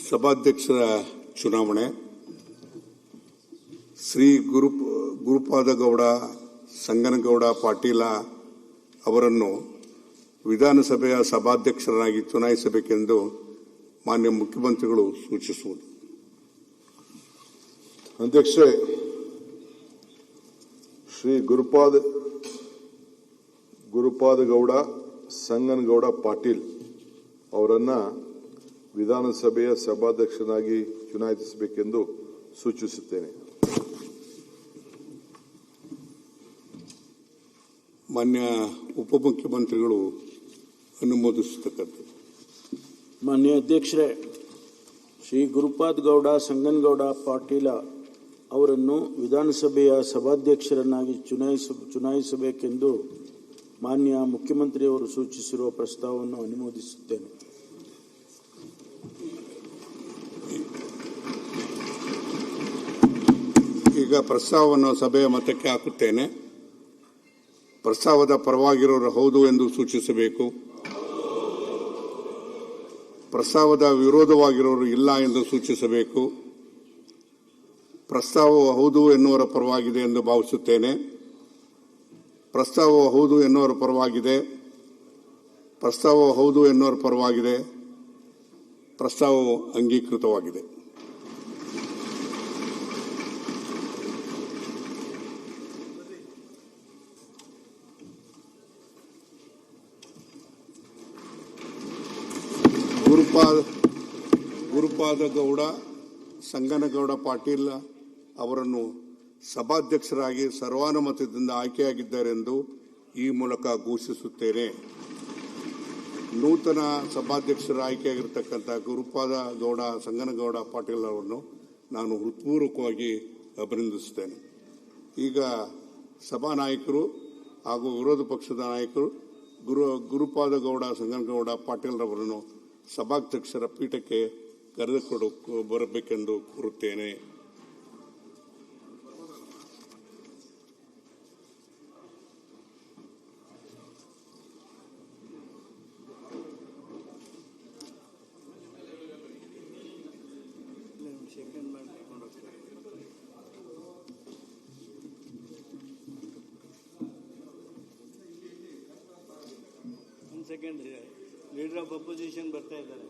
ಸಭಾಧ್ಯಕ್ಷರ ಚುನಾವಣೆ ಶ್ರೀ ಗುರುಪಾದಗೌಡ ಸಂಗನಗೌಡ ಪಾಟೀಲ ಅವರನ್ನು ವಿಧಾನಸಭೆಯ ಸಭಾಧ್ಯಕ್ಷರಾಗಿ ಚುನಾಯಿಸಬೇಕೆಂದು ಮಾನ್ಯ ಮುಖ್ಯಮಂತ್ರಿಗಳು ಸೂಚಿಸುವುದು. ಅಧ್ಯಕ್ಷೆ, ಶ್ರೀ ಗುರುಪಾದಗೌಡ ಸಂಗನಗೌಡ ಪಾಟೀಲ್ ಅವರನ್ನ ವಿಧಾನಸಭೆಯ ಸಭಾಧ್ಯಕ್ಷರಾಗಿ ಚುನಾಯಿಸಬೇಕೆಂದು ಸೂಚಿಸುತ್ತೇನೆ. ಮಾನ್ಯ ಉಪಮುಖ್ಯಮಂತ್ರಿಗಳು ಅನುಮೋದಿಸತಕ್ಕದ್ದು. ಮಾನ್ಯ ಅಧ್ಯಕ್ಷರೇ, ಶ್ರೀ ಗುರುಪಾದಗೌಡ ಸಂಗನಗೌಡ ಪಾಟೀಲ ಅವರನ್ನು ವಿಧಾನಸಭೆಯ ಸಭಾಧ್ಯಕ್ಷರನ್ನಾಗಿ ಚುನಾಯಿಸಬೇಕೆಂದು ಮಾನ್ಯ ಮುಖ್ಯಮಂತ್ರಿಯವರು ಸೂಚಿಸಿರುವ ಪ್ರಸ್ತಾವವನ್ನು ಅನುಮೋದಿಸುತ್ತೇನೆ. ಈಗ ಪ್ರಸ್ತಾವವನ್ನು ಸಭೆಯ ಮತಕ್ಕೆ ಹಾಕುತ್ತೇನೆ. ಪ್ರಸ್ತಾವದ ಪರವಾಗಿರೋರು ಹೌದು ಎಂದು ಸೂಚಿಸಬೇಕು. ಪ್ರಸ್ತಾವದ ವಿರೋಧವಾಗಿರೋರು ಇಲ್ಲ ಎಂದು ಸೂಚಿಸಬೇಕು. ಪ್ರಸ್ತಾವವು ಹೌದು ಎನ್ನುವರ ಪರವಾಗಿದೆ ಎಂದು ಭಾವಿಸುತ್ತೇನೆ. ಪ್ರಸ್ತಾವವು ಹೌದು ಎನ್ನುವರ ಪರವಾಗಿದೆ. ಪ್ರಸ್ತಾವವು ಹೌದು ಎನ್ನುವರ ಪರವಾಗಿದೆ. ಪ್ರಸ್ತಾವವು ಅಂಗೀಕೃತವಾಗಿದೆ. ಗುರುಪಾದಗೌಡ ಸಂಗನಗೌಡ ಪಾಟೀಲ್ ಅವರನ್ನು ಸಭಾಧ್ಯಕ್ಷರಾಗಿ ಸರ್ವಾನುಮತದಿಂದ ಆಯ್ಕೆಯಾಗಿದ್ದಾರೆಂದು ಈ ಮೂಲಕ ಘೋಷಿಸುತ್ತೇನೆ. ನೂತನ ಸಭಾಧ್ಯಕ್ಷರ ಆಯ್ಕೆಯಾಗಿರ್ತಕ್ಕಂಥ ಗುರುಪಾದಗೌಡ ಸಂಗನಗೌಡ ಪಾಟೀಲ್ ಅವರನ್ನು ನಾನು ಹೃತ್ಪೂರ್ವಕವಾಗಿ ಅಭಿನಂದಿಸುತ್ತೇನೆ. ಈಗ ಸಭಾನಾಯಕರು ಹಾಗೂ ವಿರೋಧ ಪಕ್ಷದ ನಾಯಕರು ಗುರುಪಾದಗೌಡ ಸಂಗನಗೌಡ ಪಾಟೀಲ್ ಅವರನ್ನು ಸಭಾಧ್ಯಕ್ಷರ ಪೀಠಕ್ಕೆ ಕರೆದುಕೊಂಡು ಬರಬೇಕೆಂದು ಕೋರುತ್ತೇನೆ. ಸೆಕೆಂಡ್ ಲೀಡರ್ ಆಫ್ ಅಪೋಸಿಷನ್ ಬರ್ತಾ ಇದ್ದಾರೆ.